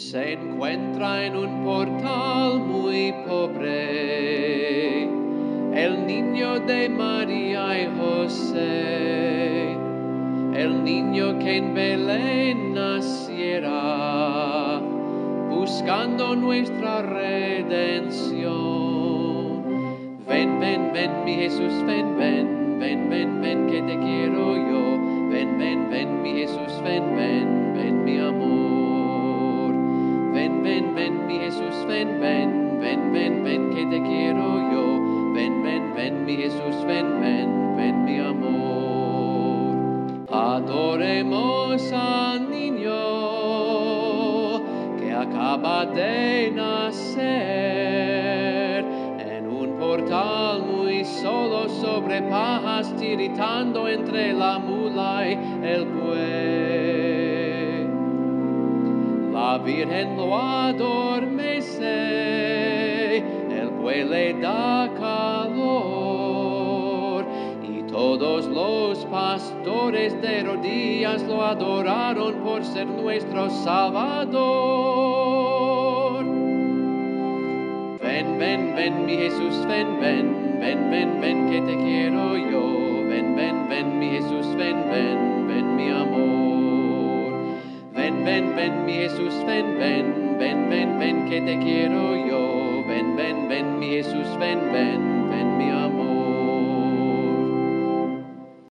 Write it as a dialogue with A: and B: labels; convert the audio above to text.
A: se encuentra en un portal muy pobre, el niño de María y José, el niño que en Belén naciera, buscando nuestra redención. Ven, ven, ven, mi Jesús, ven, ven, ven, ven, ven, que te quiero yo. Ven, ven, ven, mi Jesús, ven, ven, ven, mi amor. Ven, ven, ven, mi Jesús, ven, ven, ven, ven, ven, que te quiero yo. Ven, ven, ven, mi Jesús, ven, ven, ven, mi amor. Adoremos al niño que acaba de nacer en un portal muy solo sobre pajas, tiritando entre la mula y el buey. La Virgen lo adormece, el buey le da calor, y todos los pastores de rodillas lo adoraron por ser nuestro Salvador. Ven, ven, ven, mi Jesús, ven, ven, ven, ven, ven, que te quiero yo. Ven, ven, ven, mi Jesús, ven, ven, ven, mi amor. Ven, ven, ven, mi Jesús, ven, ven, ven, ven, ven, que te quiero yo. Ven, ven, ven, mi Jesús, ven, ven.